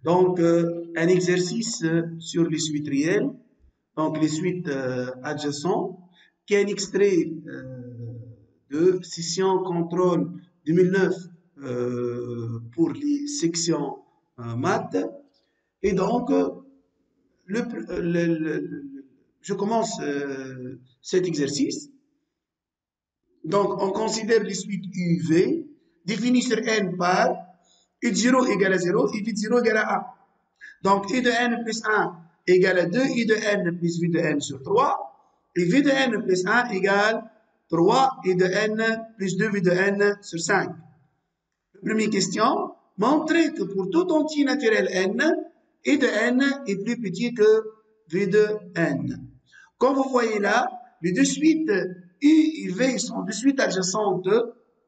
Donc, un exercice sur les suites réelles, donc les suites adjacentes, qui est un extrait de session contrôle 2009 pour les sections maths. Et donc, le, je commence cet exercice. Donc, on considère les suites UV définies sur n par U0 égale à 0 et V0 égale à 1. Donc, U de n plus 1 égale à 2, U de n plus V de n sur 3, et V de n plus 1 égale 3, U de n plus 2, V de n sur 5. Première question, montrez que pour tout entier naturel n, U de n est plus petit que V de n. Comme vous voyez là, les deux suites U et V sont deux suites adjacentes.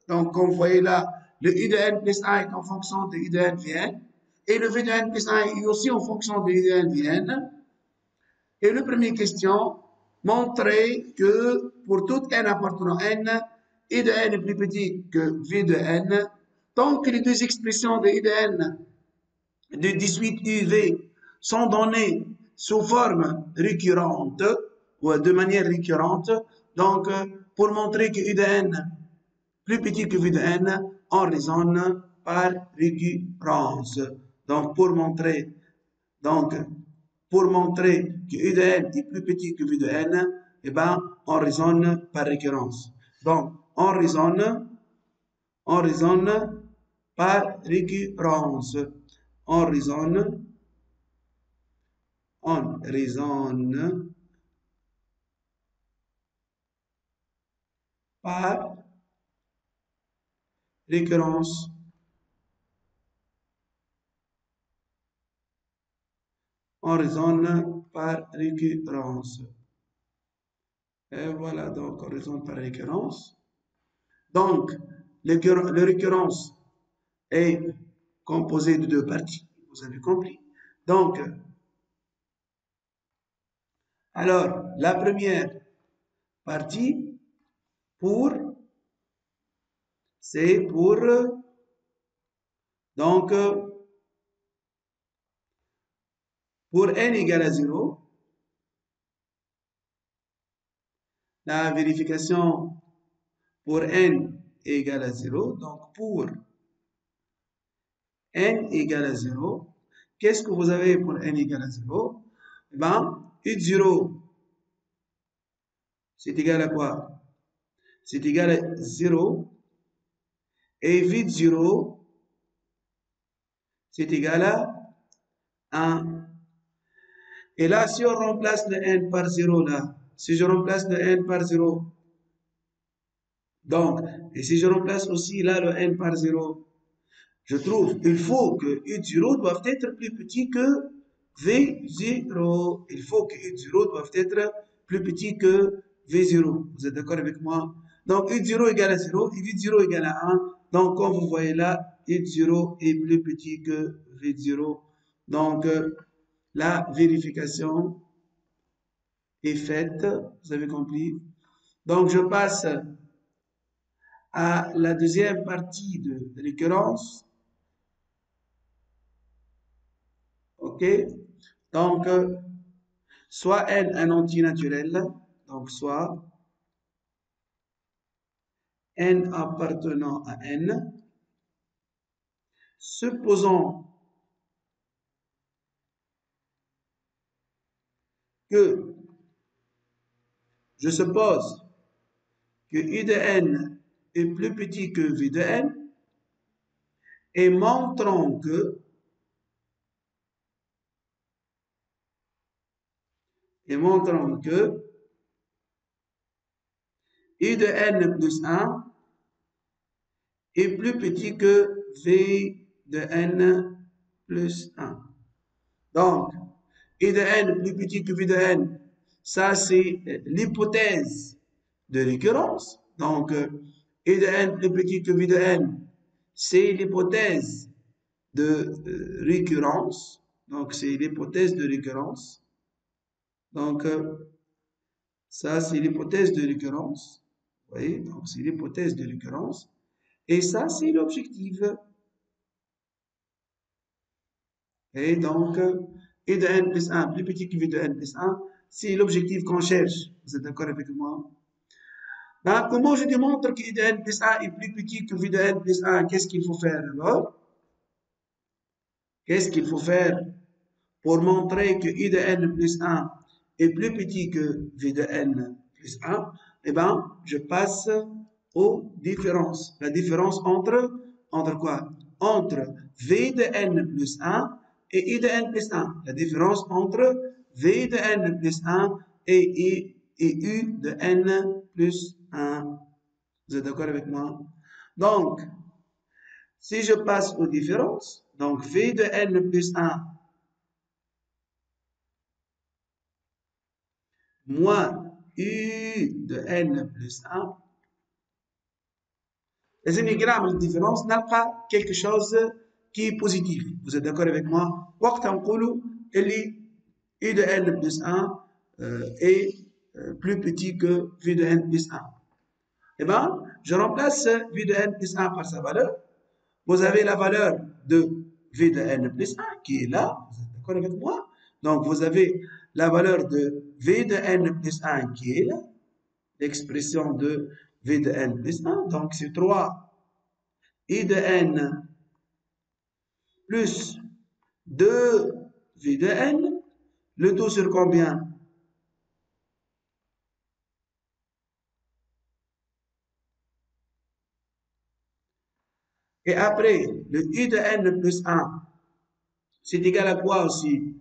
Donc, comme vous voyez là, le U de n plus 1 est en fonction de U de n Vn. Et le V de n plus 1 est aussi en fonction de U de n Vn. Et la première question, montrer que pour tout n appartenant à n, U de n est plus petit que V de n. Tant que les deux expressions de U de n de 18 UV sont données sous forme récurrente ou de manière récurrente. Donc, pour montrer que U de n plus petit que V de n, on raisonne par récurrence. Donc, pour montrer que U de n est plus petit que V de n, eh ben, on raisonne par récurrence. Donc, on raisonne par récurrence. On raisonne par récurrence. On raisonne par récurrence. Et voilà, donc on raisonne par récurrence. Donc, la récurrence est composée de deux parties, vous avez compris. Donc, alors, la première partie, c'est pour, donc, pour n égale à 0, la vérification pour n égale à 0, donc pour n égale à 0, qu'est-ce que vous avez pour n égale à 0? Eh bien, U0, c'est égal à quoi? C'est égal à 0, et V0, c'est égal à 1. Et là, si on remplace le n par 0, là, si je remplace le n par 0, donc, et si je remplace aussi là le n par 0, je trouve il faut que U0 doit être plus petit que V0. Il faut que U0 doit être plus petit que V0. Vous êtes d'accord avec moi? Donc, U0 égale à 0 et V0 égale à 1. Donc, comme vous voyez là, U0 est plus petit que V0. Donc, la vérification est faite. Vous avez compris? Donc, je passe à la deuxième partie de récurrence. OK? Donc, soit n un entier naturel, donc soit n appartenant à n, supposons que je suppose que U de n est plus petit que V de n et montrons que U de n plus 1 est plus petit que V de n plus 1. Donc, U de n plus petit que V de n, ça c'est l'hypothèse de récurrence. Donc, U de n plus petit que V de n, c'est l'hypothèse de récurrence. Donc, c'est l'hypothèse de récurrence. Donc, ça, c'est l'hypothèse de récurrence. Vous voyez, donc c'est l'hypothèse de récurrence. Et ça, c'est l'objectif. Et donc, I de n plus 1 plus petit que V de n plus 1, c'est l'objectif qu'on cherche. Vous êtes d'accord avec moi? Ben, comment je démontre que I de n plus 1 est plus petit que V de n plus 1? Qu'est-ce qu'il faut faire alors? Qu'est-ce qu'il faut faire pour montrer que I de n plus 1 est plus petit que V de n plus 1? Eh bien, je passe aux différences. La différence entre quoi? Entre V de n plus 1 et I de n plus 1. La différence entre V de n plus 1 et U de n plus 1. Vous êtes d'accord avec moi? Donc, si je passe aux différences, donc V de n plus 1 moins U de n plus 1, les énigrammes de différence n'a pas quelque chose qui est positif. Vous êtes d'accord avec moi? وقت نقولوا اللي U de n plus 1 est plus petit que V de n plus 1. Eh bien, je remplace V de n plus 1 par sa valeur. Vous avez la valeur de V de n plus 1 qui est là. Vous êtes d'accord avec moi? Donc, vous avez la valeur de V de n plus 1 qui est là. L'expression de V de n plus 1. Donc, c'est 3 I de n plus 2 V de n. Le tout sur combien? Et après, le I de n plus 1, c'est égal à quoi aussi?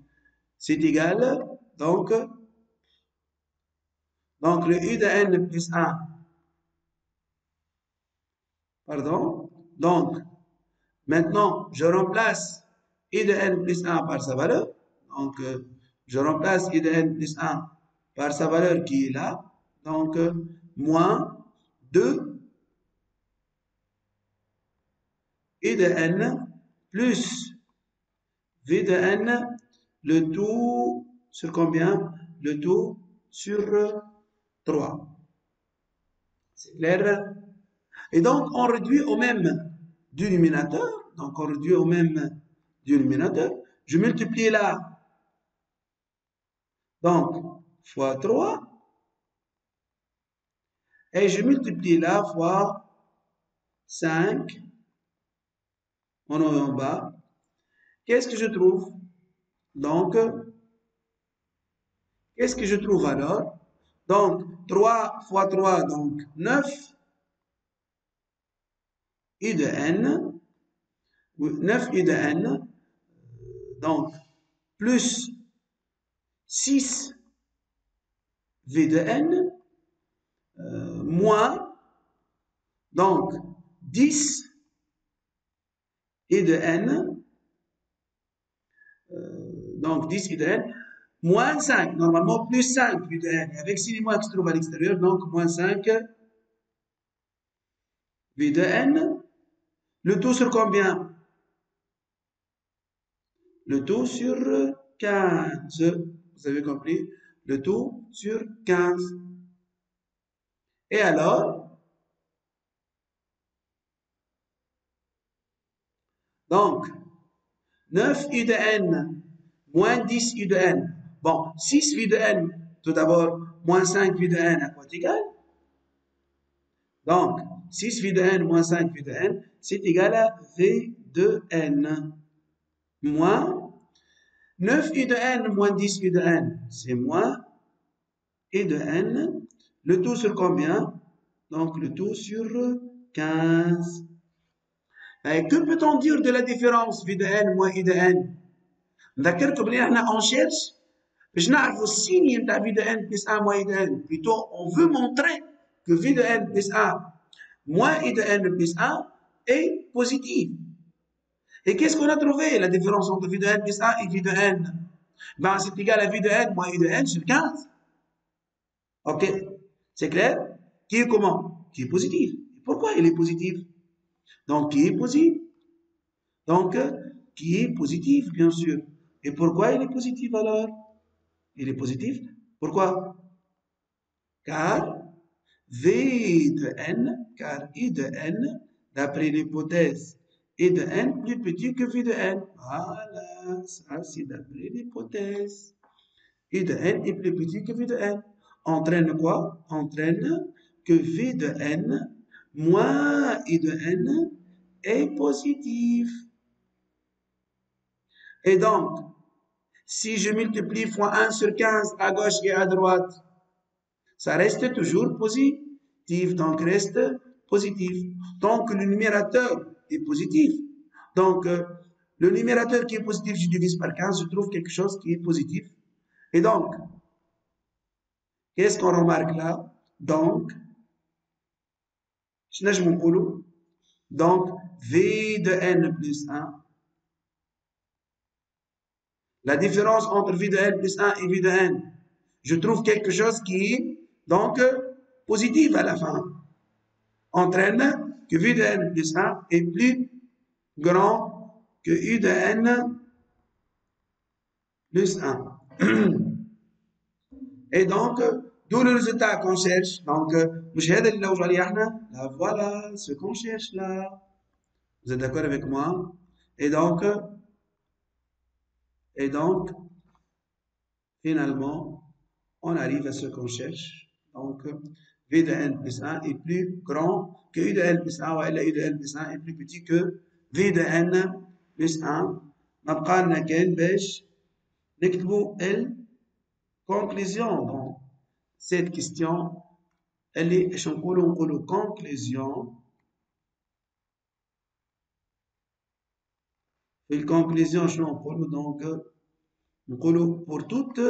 C'est égal, donc le I de n plus 1, pardon, donc, maintenant, je remplace I de n plus 1 par sa valeur, donc, je remplace I de n plus 1 par sa valeur qui est là, donc, moins 2 I de n plus V de n, le tout sur combien? Le tout sur 3. C'est clair? Et donc, on réduit au même dénominateur. Donc, on réduit au même dénominateur. Je multiplie là. Donc, fois 3. Et je multiplie là fois 5. En haut et en bas. Qu'est-ce que je trouve? Donc, qu'est-ce que je trouve alors? Donc, 3 fois 3, donc 9 I de n. 9 I de n. Donc, plus 6 V de n, moins, donc, 10 I de n, donc 10 I de n, moins 5, normalement plus 5 V de n, avec si les moins qui se trouvent à l'extérieur, donc moins 5 V de n, le tout sur combien? Le tout sur 15, vous avez compris? Le tout sur 15. Et alors, donc, 9 I de n moins 10 I de n. Bon, 6 V de n, tout d'abord, moins 5 V de n à quoi égal? Donc, 6 V de n moins 5 V de n, c'est égal à V de n. Moins 9 I de n moins 10 I de n, c'est moins I de n. Le tout sur combien? Donc, le tout sur 15. Et que peut-on dire de la différence V de n moins I de n? نذكركم بلي احنا on cherche باش نعرفوا السيني نتاع V de n plus 1 moins I de n. Plutôt, on veut montrer que V de n plus 1 moins I de n plus 1 est positif. Et qu'est-ce qu'on a trouvé? La différence entre V de n plus 1 et V de n. Ben, c'est égal à V de n moins I de n sur 15. Ok? C'est clair? Qui est comment? Qui est positif. Pourquoi il est positif? Donc, qui est positif? Donc, qui est positif, bien sûr. Et pourquoi il est positif alors? Il est positif. Pourquoi? Car V de n, car I de n, d'après l'hypothèse et de n plus petit que v de n. Voilà, ça c'est d'après l'hypothèse. Et de n est plus petit que v de n. Entraîne quoi? Entraîne que v de n moins i de n est positif. Et donc, si je multiplie fois 1 sur 15 à gauche et à droite, ça reste toujours positif, donc reste positif. Donc, le numérateur est positif. Donc, le numérateur qui est positif, je divise par 15, je trouve quelque chose qui est positif. Et donc, qu'est-ce qu'on remarque là? Donc, V de n plus 1. La différence entre V de n plus 1 et V de n, je trouve quelque chose qui est donc positif à la fin. Entraîne que V de n plus 1 est plus grand que U de n plus 1. Et donc, d'où le résultat qu'on cherche. Donc, la voilà, ce qu'on cherche là. Vous êtes d'accord avec moi? Et donc, finalement, on arrive à ce qu'on cherche. Donc, V de n plus 1 est plus grand que U de n plus 1, ou U de n plus 1 est plus petit que V de n plus 1. نبقى لنا كان باش نكتبوا conclusion. Donc, cette question, elle est, je نقولوا conclusion. في الconclusion شنو نقولوا؟ donc نقولوا pour toute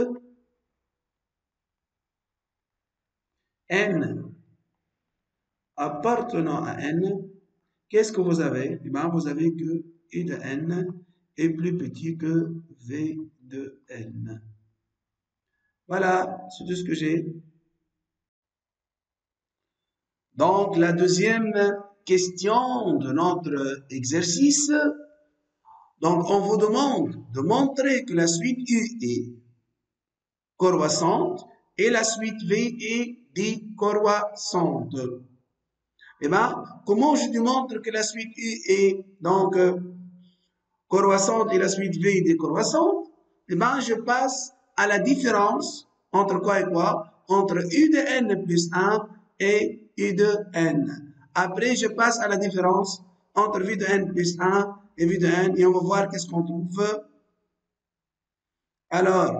n appartenant à n, qu'est-ce que vous avez? Eh bien, vous avez que U de n est plus petit que V de n. Voilà, c'est tout ce que j'ai. Donc, la deuxième question de notre exercice. Donc, on vous demande de montrer que la suite U est croissante et la suite V est décroissante. Eh bien, comment je démontre que la suite U est donc croissante et la suite V est décroissante? Eh bien, je passe à la différence entre quoi et quoi? Entre U de n plus 1 et U de n. Après, je passe à la différence entre V de n plus 1 et V de n et on va voir qu'est-ce qu'on trouve. Alors,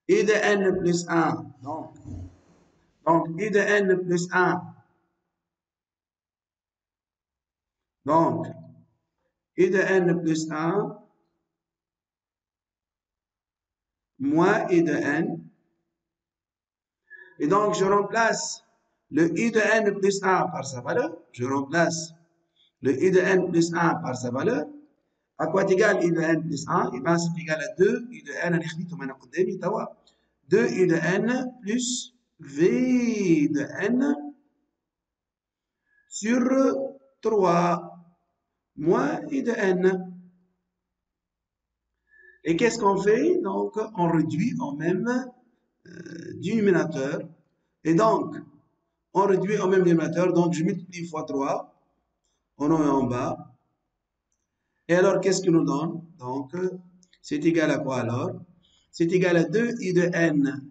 U de n plus 1, donc U de n plus 1, donc U de n plus 1 moins U de n. Et donc, je remplace le U de n plus 1 par sa valeur. Je remplace le U de n plus 1 par sa valeur. À quoi est égal U de n plus 1? Et bien, c'est égal à 2 U de n. 2 U de n plus V de n sur 3 moins U de n. Et qu'est-ce qu'on fait? Donc, on réduit au même dénominateur. Et donc, on réduit au même dénominateur. Donc, je multiplie fois 3 en haut et en bas. Et alors, qu'est-ce que nous donne? Donc, c'est égal à quoi alors? C'est égal à 2 I de n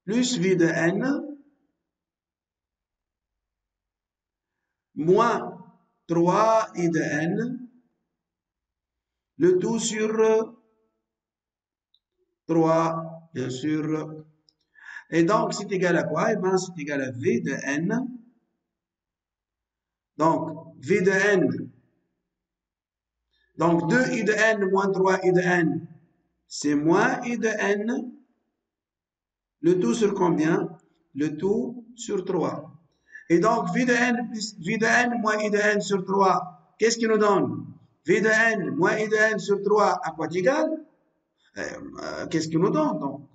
plus V de n moins 3 I de n, le tout sur 3, bien sûr. Et donc, c'est égal à quoi? Eh bien, c'est égal à V de n. Donc, V de n. Donc, 2 I de n moins 3 I de n, c'est moins I de n. Le tout sur combien? Le tout sur 3. Et donc, V de n plus V de n moins I de n sur 3, qu'est-ce qui nous donne? V de n moins I de n sur 3 à quoi égal? Qu'est-ce qui nous donne donc?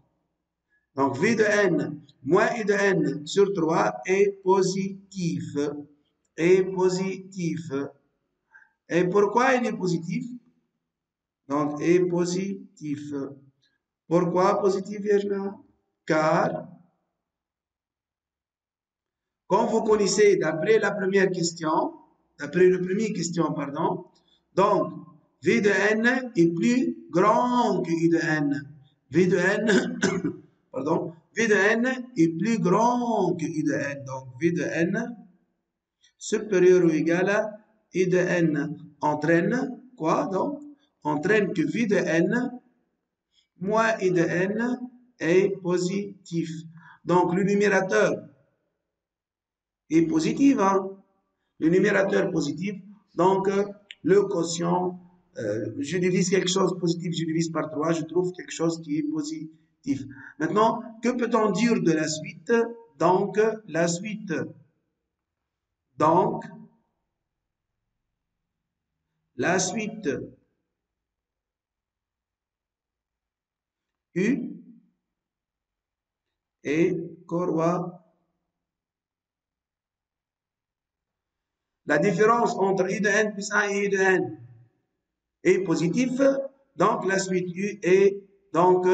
Donc, V de n moins I de n sur 3 est positif. Est positif. Et pourquoi il est positif? Donc, est positif. Pourquoi positif, Virginia? Car, comme vous connaissez, d'après la première question, d'après la première question, pardon. Donc, V de n est plus grand que I de n. V de n, pardon, V de n est plus grand que I de n. Donc, V de n supérieur ou égal à I de n entraîne quoi donc? Entraîne que V de n moins I de n est positif. Donc, le numérateur est positif, hein? Le numérateur positif, donc le quotient, je divise quelque chose de positif, je divise par 3, je trouve quelque chose qui est positif. Maintenant, que peut-on dire de la suite? Donc, la suite, donc, la suite U est croissante. La différence entre I de n plus 1 et I de n est positive, donc la suite U est, donc,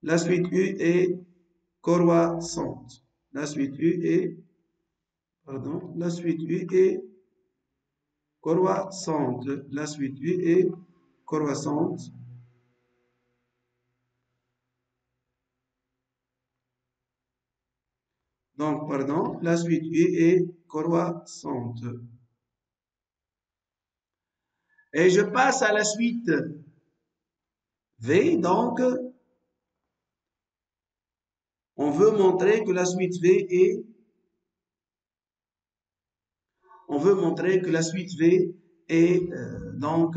la suite U est croissante. La suite U est, pardon, la suite U est croissante. La suite U est croissante. Donc, pardon, la suite U est croissante. Et je passe à la suite V, donc, on veut montrer que la suite V est, on veut montrer que la suite V est, donc,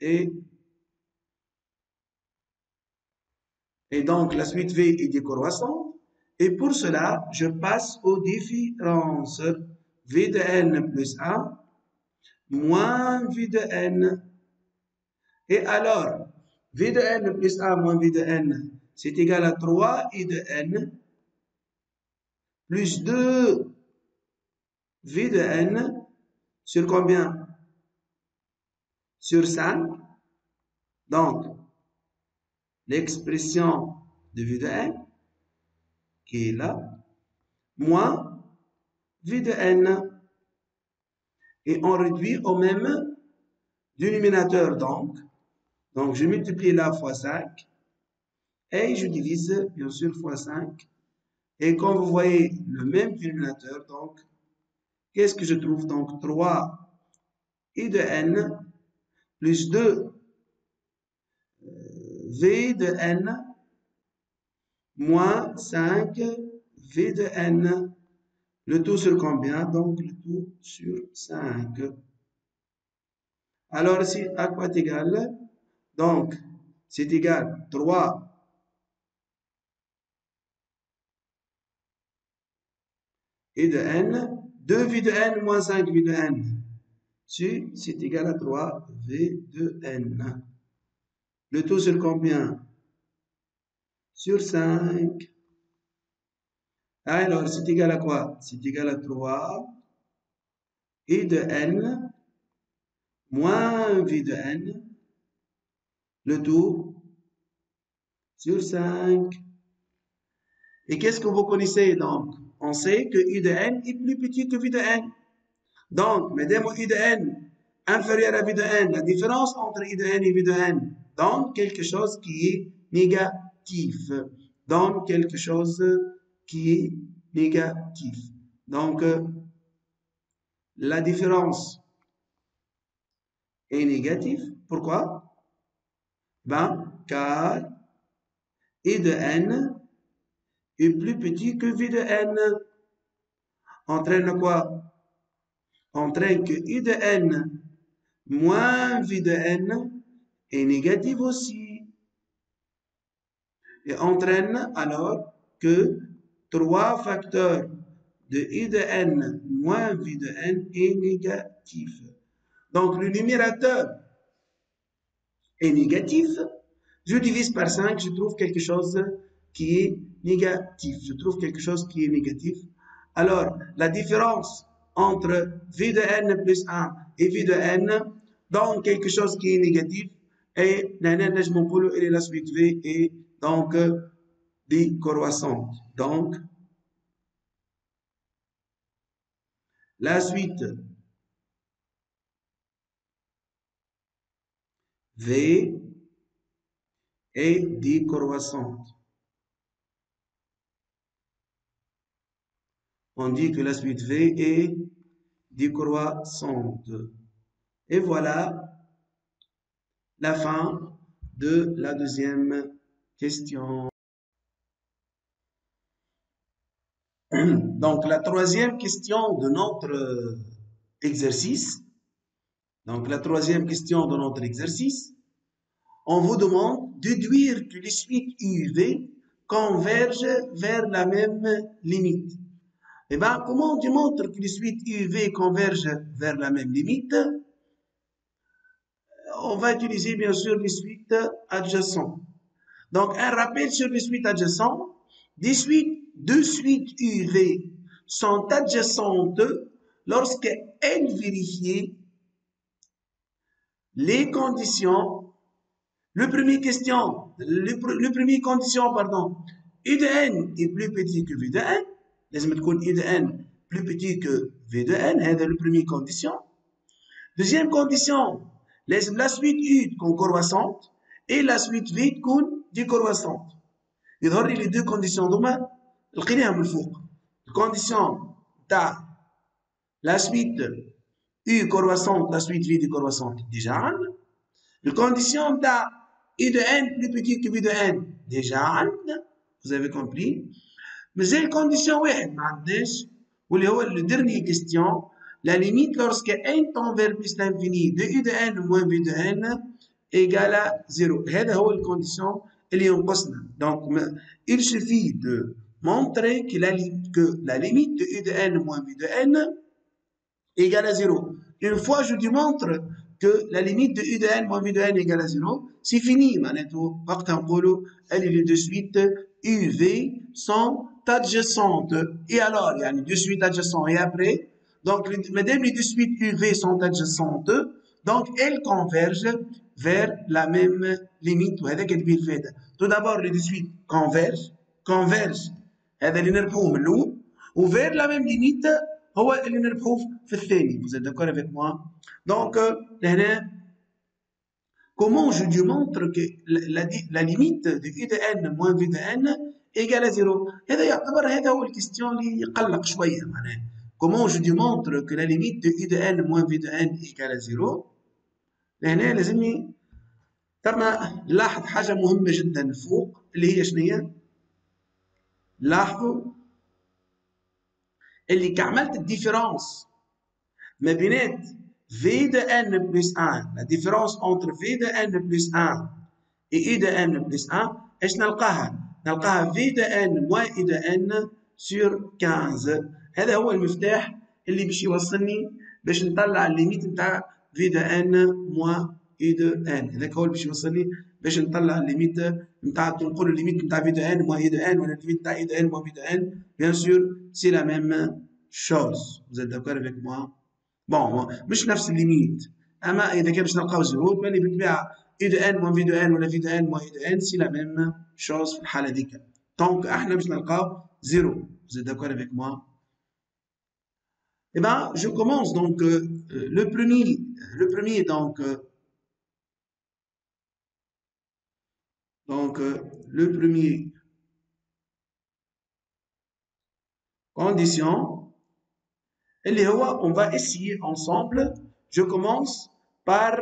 est, et donc la suite V est décroissante. Et pour cela, je passe aux différences. V de n plus 1 moins V de n. Et alors, V de n plus 1 moins V de n, c'est égal à 3 I de n plus 2 V de n sur combien? Sur 5. Donc, l'expression de V de n, qui est là, moins V de n. Et on réduit au même dénominateur, donc. Donc, je multiplie là fois 5 et je divise, bien sûr, fois 5. Et quand vous voyez le même dénominateur, donc, qu'est-ce que je trouve? Donc, 3 I de n plus 2 V de n moins 5 V de n. Le tout sur combien? Donc, le tout sur 5. Alors, ici, à quoi est égal? Donc, c'est égal 3 I de n, 2 V de n moins 5 V de n. C'est égal à 3 V de n. Le tout sur combien? Sur 5. Alors, c'est égal à quoi? C'est égal à 3 I de n moins V de n. Le tout sur 5. Et qu'est-ce que vous connaissez donc? On sait que I de n est plus petit que V de n. Donc, mesdames, I de n inférieur à V de n, la différence entre I de n et V de n donne quelque chose qui est négatif. Donne quelque chose qui est négatif. Donc, la différence est négative. Pourquoi? Ben, car I de n est plus petit que V de n. Entraîne quoi? Entraîne que I de n moins V de n est négatif aussi. Et entraîne alors que 3 facteurs de I de n moins V de n est négatif. Donc, le numérateur est négatif. Je divise par 5, je trouve quelque chose qui est négatif. Je trouve quelque chose qui est négatif. Alors, la différence entre V de n plus 1 et V de n donne quelque chose qui est négatif. Et la suite V est donc décroissante. Donc, la suite V est décroissante. On dit que la suite V est décroissante. Et voilà la fin de la deuxième question. Donc, la troisième question de notre exercice. Donc, la troisième question de notre exercice. On vous demande de déduire que les suites UV convergent vers la même limite. Eh bien, comment on démontre que les suites UV convergent vers la même limite? On va utiliser bien sûr les suites adjacentes. Donc, un rappel sur les suites adjacentes. Deux suites UV sont adjacentes lorsqu'elles vérifient les conditions. Le premier condition, pardon, U de N est plus petit que V de N. لازم تكون U de N plus petit que V de N. C'est la première condition. Deuxième condition, la suite U تكون croissante et la suite V تكون décroissante. يظهر لي les deux conditions دوما لقيناهم من الفوق. الكونديسيون تاع la suite U croissante, la suite V décroissante déjà عندنا. الكونديسيون تاع U de N plus petit que V de N déjà عندنا. Vous avez compris. مازال condition واحد ما عندناش واللي هو le dernier question. La limite lorsque n tend vers plus l'infini de U de N moins V de N égale à 0. هذا هو الكونديسيون اللي ينقصنا. Donc, il suffit de montrer que la limite de U de N moins V de N égale à 0. Une fois je démontre que la limite de U de N moins V de N égale à 0, c'est fini. معناته وقتها نقولوا les deux suites UV sont adjacentes. Et alors, il y a deux suites adjacentes et après, donc, mesdames, les deux suites UV sont adjacentes, donc elles convergent vers la même limite. Tout d'abord, les deux suites convergent. هذا اللي نربحوه من الأول. وvers la même limite هو اللي نربحوه في الثاني. Vous êtes d'accord avec moi? Donc, هنا comment je démontre que la limite de U de N moins V de N égale à 0. هذا هو الكستيون اللي يقلق شوية معناها. Comment je démontre que la limite de U de N moins V de N égale à 0. هنا لازمني تما لاحظ حاجة مهمة جدا فوق اللي هي شنية؟ لاحظوا اللي كعملت الديفيرونس ما بينات V de N plus 1, la différence entre V de N plus 1 et U de N plus 1, ايش نلقاها؟ نلقاها V de N moins U de N sur 15. هذا هو المفتاح اللي باش يوصلني باش نطلع الليميت نتاع V de N moins U de N. هذاك هو اللي باش يوصلني باش نطلع الليميت نتاع نقول الليميت نتاع V de N moins U de N ولا الليميت نتاع U de N moins V de N. Bien sûr, c'est la même chose. Vous êtes d'accord avec moi? بون مش نفس الليميت اما اذا كان باش نلقاو زيرو تولي بالطبيعه اي دو ان موان في دو ان ولا في دو ان موان اي دو ان سي لا ميم شوز في الحاله ديك. دونك احنا باش نلقاو زيرو. Vous êtes d'accord avec moi? Eh ben, je commence donc le premier le premier condition. اللي هو on va essayer ensemble. Je commence par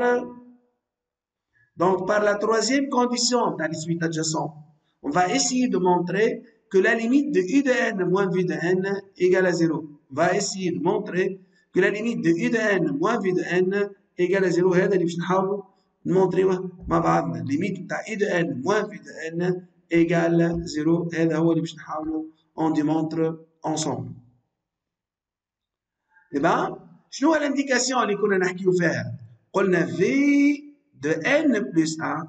la troisième condition dans les suites adjacentes. On va essayer de montrer que la limite de U de N moins V de N égale à 0. On va essayer de montrer que la limite de U de N moins V de N égale à 0. هذا اللي باش نحاولوا نمونطريوه مع بعضنا. limite تاع U de N moins V de N égale 0. هذا هو اللي باش نحاولوا on démontre ensemble. Eh ben, شنو هي l'indication اللي كنا نحكيو فيها؟ قلنا V de N plus 1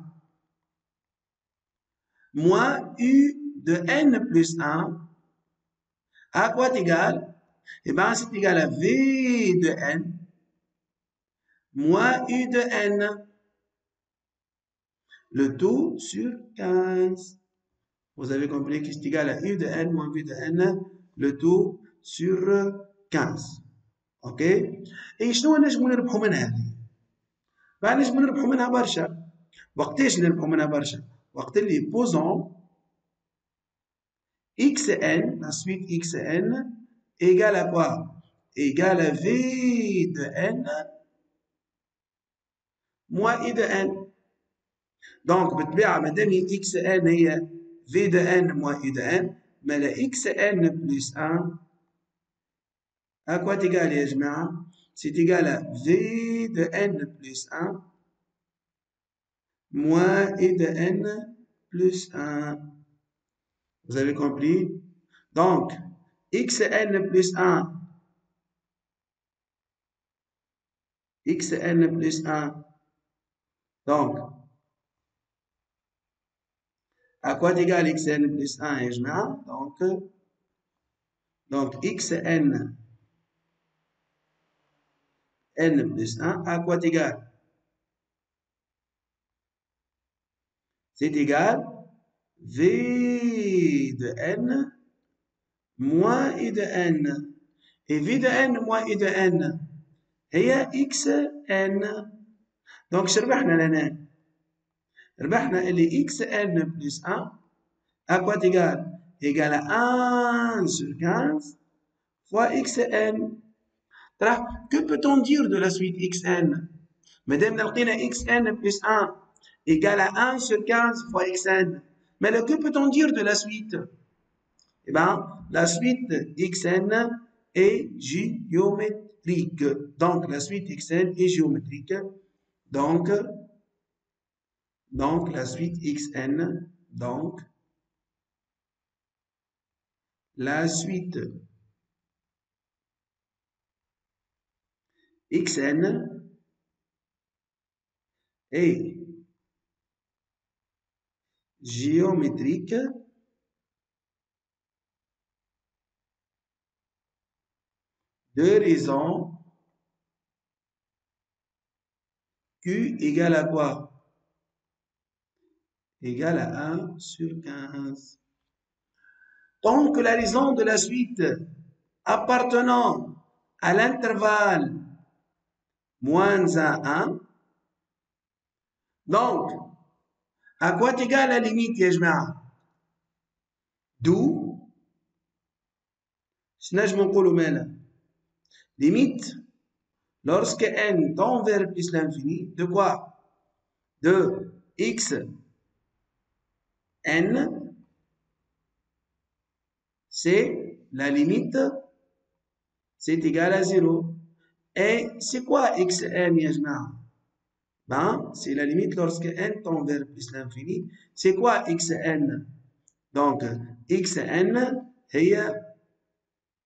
moins U de N plus 1 à quoi égal? Eh bien, c'est égal à V de N moins U de N, le tout sur 15. Vous avez compris que c'est égal à U de N moins V de N, le tout sur 15. Ok? Et شنو نجمو نربحو من هذه؟ نجمو نربحو منها برشا. وقتاش نربحوا منها برشا؟ وقت اللي بوزون xn, la suite xn égale à quoi? Égale à v de n moins i de n. Donc بالطبيعة ما دام xn هي v de n moins i de n, mais la xn plus 1 à quoi t'égale يا جماعة? C'est égal à v de n plus 1 moins i de n plus 1. Vous avez compris? Donc, xn plus 1, xn plus 1, donc, à quoi égale xn plus 1 يا جماعة؟ Donc xn n plus 1 à quoi égale? C'est égal v de n moins i de n. Et v de n moins i de n هي xn. Donc شربحنا لنا؟ ربحنا اللي xn plus 1 à quoi égale? Égale à 1 sur 15 fois xn. Que peut-on dire de la suite xn? Madame لقينا xn plus 1 égale à 1 sur 15 fois xn. Mais que peut-on dire de la suite? Eh bien, la suite xn est géométrique. Donc, la suite xn est géométrique. Donc la suite xn, donc, la suite xn est géométrique de raison Q égale à quoi? Égale à 1 sur 15. Donc, la raison de la suite appartenant à l'intervalle moins 1, 1. Donc, à quoi égale la limite, يا جماعة? D'où نجم نقولوا مالا limite lorsque n tend vers plus l'infini de quoi? De x n, c'est la limite, c'est égal à 0. Et c'est quoi xn, يا جماعة? Ben, c'est la limite lorsque n tend vers plus l'infini. C'est quoi xn? Donc, xn هي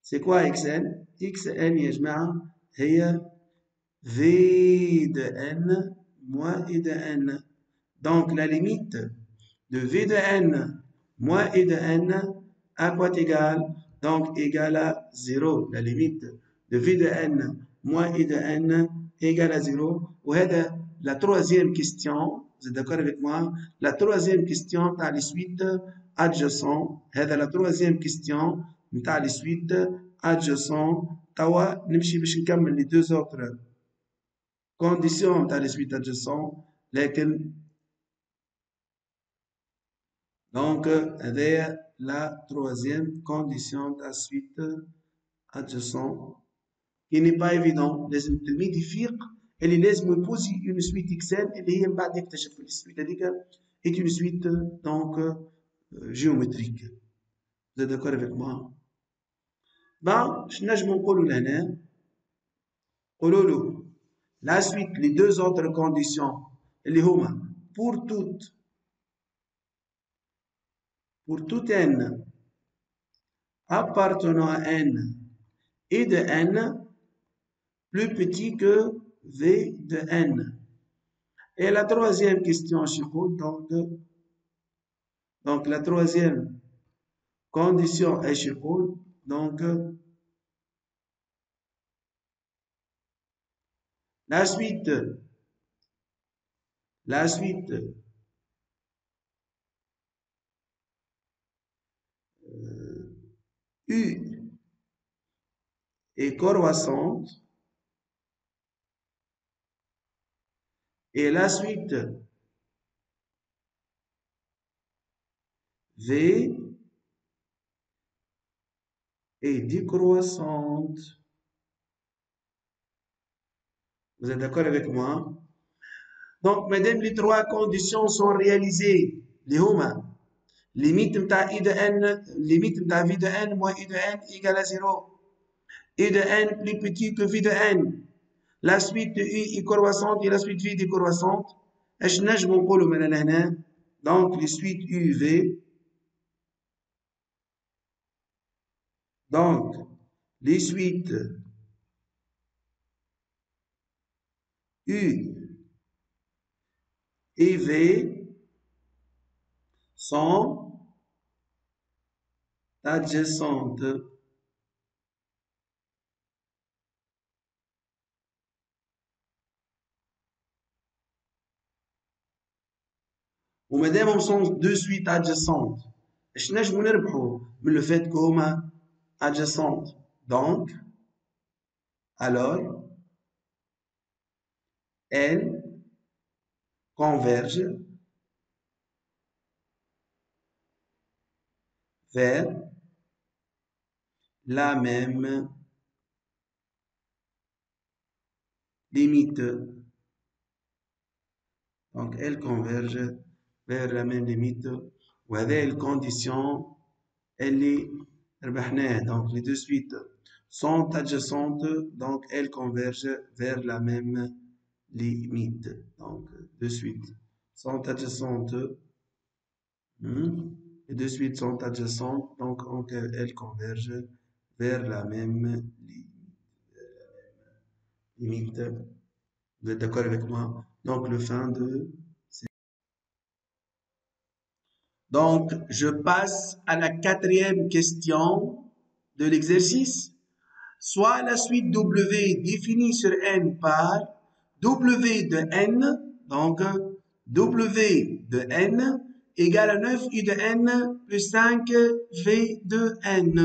c'est quoi xn? xn يا جماعة هي v de n moins i de n. Donc, la limite de v de n moins i de n à quoi égale? Donc, égale à 0. La limite de v de n moins i de n égale à 0. وهذا la troisième question. Vous êtes d'accord avec moi? La troisième question dans les suites adjacentes. هذا la troisième question dans les suites adjacentes. توا نمشي باش نكمل les deux autres conditions dans les suites adjacentes. لكن donc هذه la troisième condition dans la suite adjacente qui n'est pas évident. لازم التلميذ يفيق اللي لازم يبوزي une suite xn اللي هي من بعد يكتشف السويت هذيك est une suite donc géométrique. Vous êtes d'accord avec moi? Ben, je نجم نقولوا لهنا نقولوا له la suite les deux autres conditions اللي هما pour tout n appartenant à n et de n plus petit que v de n. Et la troisième question, donc la troisième condition est donc la suite U est croissante et la suite V est décroissante. Vous êtes d'accord avec moi? Donc, mesdames, les trois conditions sont réalisées. Les huma. Limite de I de n, limite de V de n moins I de n égale à 0. I de n plus petit que V de n. La suite de U est croissante et la suite V est décroissante. Donc, les suites UV. Donc, les suites U et V sont adjacentes. ومادام sont deux suites adjacentes اش نجمو نربحو من le fait qu'huma adjacentes. Donc, alors, elles convergent vers la même limite. Donc, elles convergent vers la même limite. وهذه الcondition اللي ربحناها. Donc, les deux suites sont adjacentes, donc elles convergent vers la même limite. Donc, deux suites sont adjacentes. Les deux suites sont adjacentes, donc elles convergent vers la même limite. Vous êtes d'accord avec moi? Donc, le fin de... Donc, je passe à la quatrième question de l'exercice. Soit la suite W définie sur N par W de N, donc W de N égale à 9 I de N plus 5 V de N.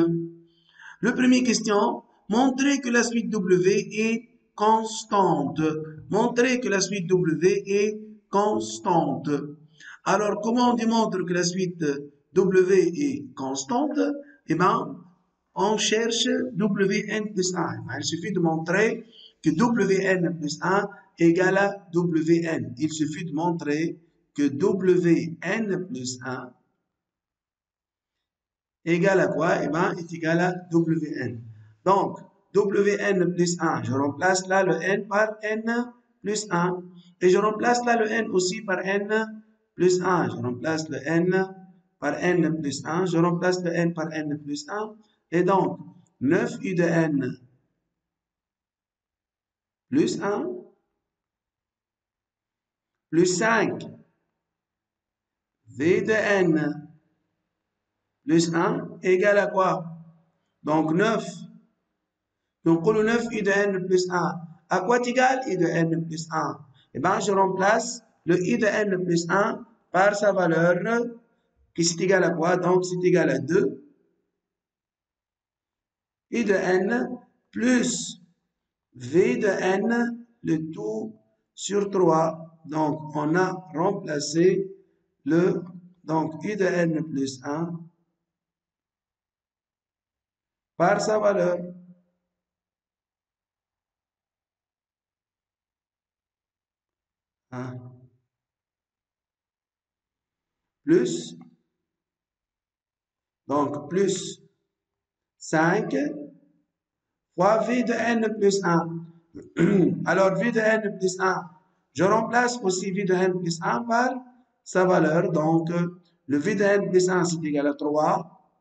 Le premier question, montrer que la suite W est constante. Montrer que la suite W est constante. Alors, comment on démontre que la suite W est constante? Eh bien, on cherche Wn plus 1. Il suffit de montrer que Wn plus 1 égale à Wn. Il suffit de montrer que Wn plus 1 égale à quoi? Eh bien, est égal à Wn. Donc, Wn plus 1, je remplace là le n par n plus 1. Et je remplace là le n aussi par n plus 1. Je remplace le n par n plus 1. Je remplace le n par n plus 1. Et donc, 9 U de n plus 1 plus 5 V de n plus 1 égale à quoi? Donc 9. Donc pour le 9 I de n plus 1, à quoi égale I de n plus 1? Eh bien, je remplace le I de n plus 1 par sa valeur qui c'est égal à quoi? Donc c'est égal à 2 I de n plus V de n, le tout sur 3. Donc, on a remplacé le, donc, I de n plus 1 par sa valeur. Plus, donc, plus 5 fois V de n plus 1. Alors, V de n plus 1, je remplace aussi V de n plus 1 par sa valeur. Donc, le V de n plus 1, c'est égal à 3.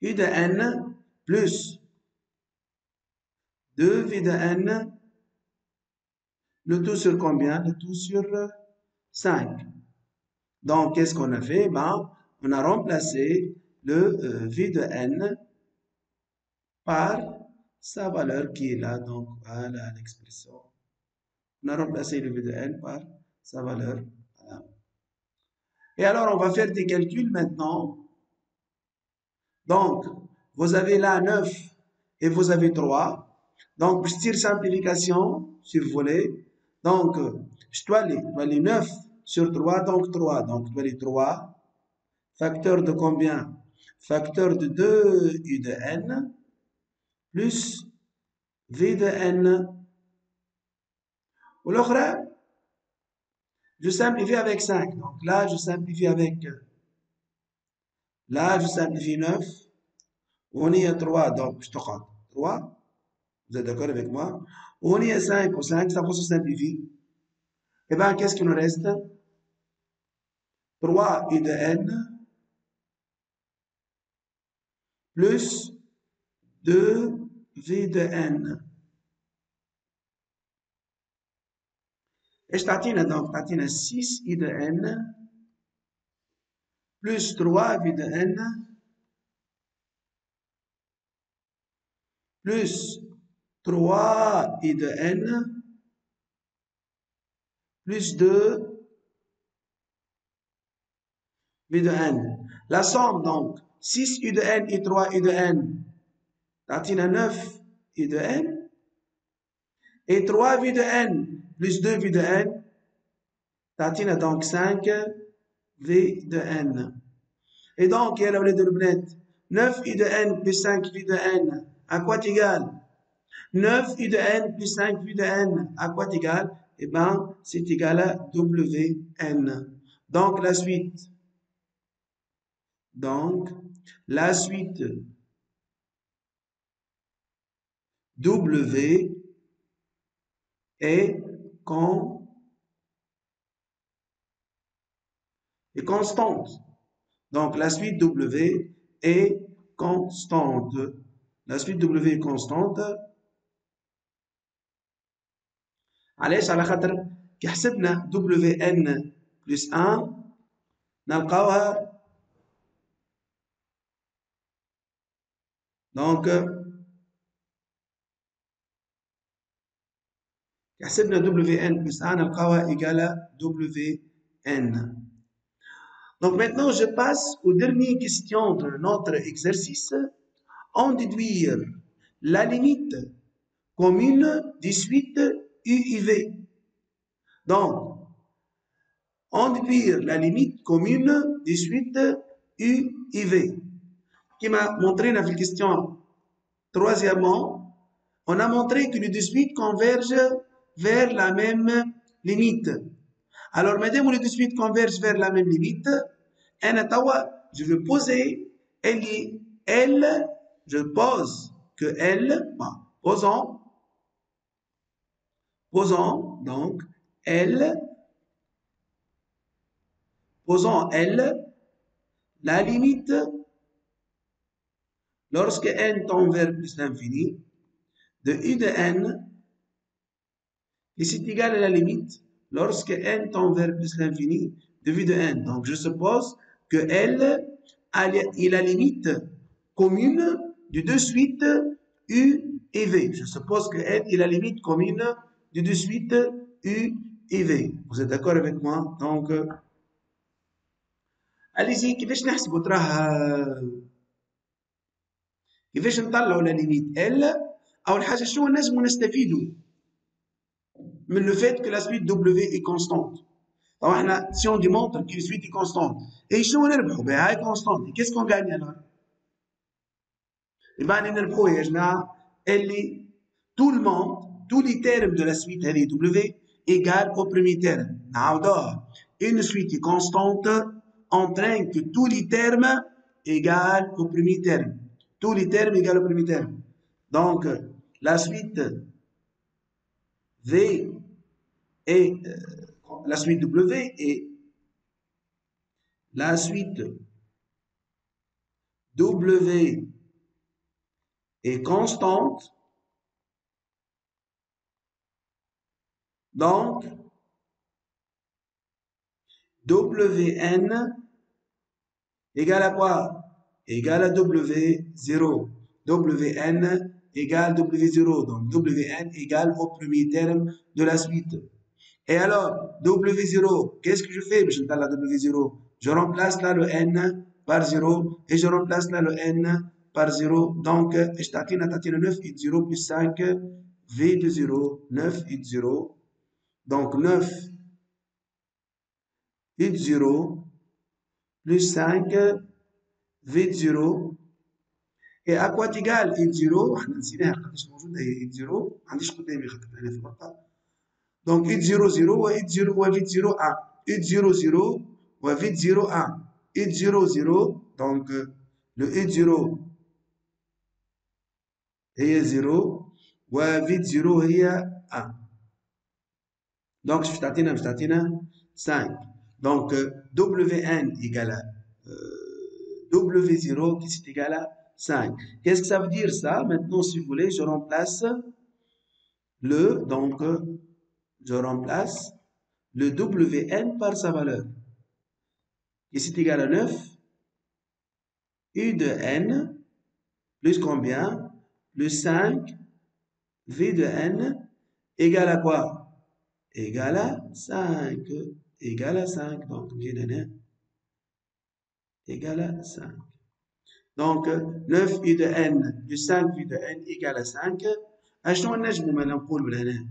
I de n plus 2 V de n, le tout sur combien? Le tout sur 5. Donc, qu'est-ce qu'on a fait? Ben, on a remplacé le V de n par sa valeur qui est là. Donc, voilà l'expression. On a remplacé le V de n par sa valeur. Voilà. Et alors, on va faire des calculs maintenant. Donc, vous avez là 9 et vous avez 3. Donc, je tire simplification, si vous voulez. Donc, je dois les 9 sur 3, donc 3. Donc, je dois les 3 facteur de combien? Facteur de 2u de n plus v de n. Ou l'autre, je simplifie avec 5. Donc là, je simplifie avec... Là, je simplifie 9. On y a 3, donc je te compte. 3. Vous êtes d'accord avec moi? On y a 5 ou 5, ça se simplifie. Eh bien, qu'est-ce qu'il nous reste? 3u de n plus 2v de n. ايش تعطينا donc تعطينا 6i de n plus 3v de n plus 3i de n plus 2v de n. La somme donc 6i de n et 3i de n تعطينا 9i de n et 3v de n plus 2v de n تعطينا donc 5v de n. Et donc, il y a la valeur de l'obnet 9i de n plus 5v de n, à quoi égale 9i de n plus 5v de n, à quoi égale? Eh bien, c'est égal à wn. Donc, la suite. Donc, la suite w est constante. Donc, la suite W est constante. La suite W est constante. علاش؟ على خاطر كي حسبنا WN plus 1 نلقاوها donc كي حسبنا WN plus 1 نلقاوها égale WN. Donc maintenant, je passe aux dernières questions de notre exercice. En déduire la limite commune des suites U et V. Donc, en déduire la limite commune des suites U et V. Qui m'a montré dans la question. Troisièmement, on a montré que les deux suites convergent vers la même limite. Alors, madame, les deux suites convergent vers la même limite. Je vais poser L, je pose que L, posons donc L, posons L, la limite, lorsque n tend vers plus l'infini, de U de n, et c'est égal à la limite, lorsque n tend vers plus l'infini, de V de n. Donc, je suppose que L est la limite commune de deux suites U et V. Je suppose que L est la limite commune de deux suites U et V. Vous êtes d'accord avec moi? Donc, allez-y, كيفاش نحسبوا تراه كيفاش نطلعوا لا ليميت L؟ أول حاجة شنو نجموا نستفيدوا من le fait que la suite W est constante. طبعا احنا si on démontre que la suite est constante et شنو نربحوا بها هاي constante. Qu'est-ce qu'on gagne alors؟ يبقى نربحوا يا جماعة اللي tout le monde, tous les termes de la suite W égale au premier terme. نعاودوها. Une suite est constante entraîne que tous les termes égale au premier terme. Tous les termes égale au premier terme. Donc, la suite V et la suite W et la suite W est constante. Donc, Wn égale à quoi? Égale à W0. Wn égale W0. Donc, Wn égale au premier terme de la suite. Et alors, W0, qu'est-ce que je fais? Je donne la W0. Je remplace là le N par 0 et je remplace là le N par 0. Donc, je t'attends 9 et 0 plus 5, V de 0, 9 et 0. Donc, 9 et 0 plus 5 v 0. Et à quoi égal i0 احنا نسيناها قداش موجودة هي i0 ما عنديش قدامي خاطر أنا في الورقة. Donc i0 0 و i0 و v0 1 i0 0 و v0 1 i0 0 donc le i0 هي 0 و v0 هي 1 donc باش تعطينا 5 donc wn égale à w0 qui c'est égal à 5. Qu'est-ce que ça veut dire ça? Maintenant, si vous voulez, je remplace donc je remplace le wn par sa valeur. Qui c'est égal à 9, u de n, plus combien? Plus 5, v de n, égale à quoi? Égale à 5. Égale à 5. Donc, j'ai donné égale à 5. Donc 9 u de n plus 5 u de n égale à 5. شنو نجمو ما نقولوا لهنا؟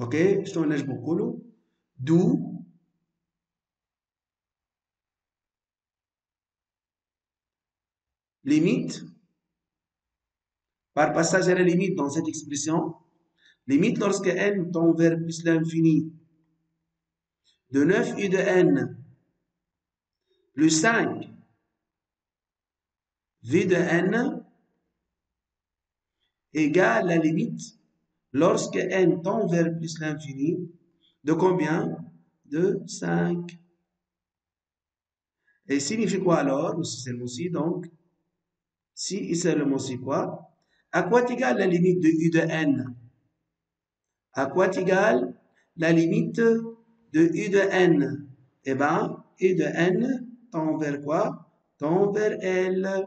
اوكي شنو نجمو نقولوا؟ دو limite par passage à la limite dans cette expression, limite lorsque n tend vers plus l'infini de 9 u de n plus 5 v de n égale la limite lorsque n tend vers plus l'infini de combien? De 5. Et signifie quoi alors? Si c'est le aussi, donc, si c'est le c'est quoi? À quoi égale la limite de u de n? À quoi égale la limite de u de n? Eh bien, u de n tend vers quoi? Tend vers L.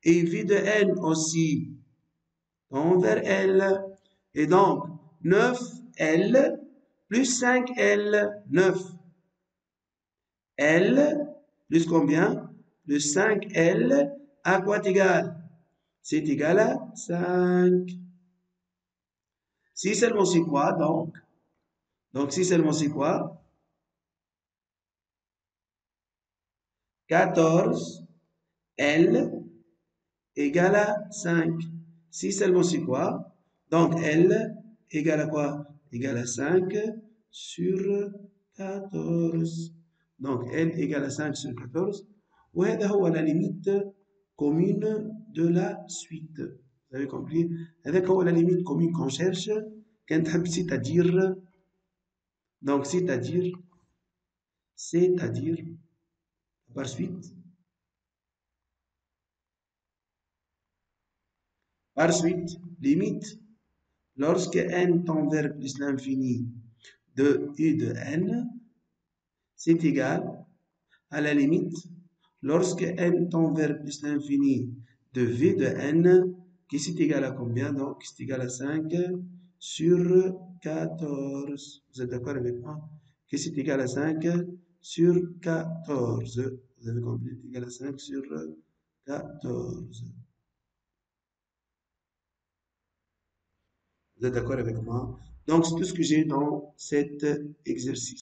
Et v de n aussi tend vers L. Et donc, 9L plus 5L, 9. L plus combien? Plus 5L à quoi égal? C'est égal à 5. Si seulement c'est quoi donc? Donc si seulement c'est quoi? 14L égale à 5. Si seulement c'est quoi? Donc L égale à quoi? Égale à 5 sur 14. Donc L égale à 5 sur 14. وهذا هو la limite commune de la suite. Vous avez compris? هذاك هو la limite commune qu'on cherche. كانت تحب c'est-à-dire. Donc c'est-à-dire par suite. Par suite, limite lorsque n tend vers plus l'infini de u de n, c'est égal à la limite lorsque n tend vers plus l'infini de v de n, qui c'est égal à combien? Donc, c'est égal à 5 sur 14. Vous êtes d'accord avec moi? Qui c'est égal à 5 sur 14. Vous avez compris? C'est égal à 5 sur 14. Vous êtes d'accord avec moi? Donc, c'est tout ce que j'ai dans cet exercice.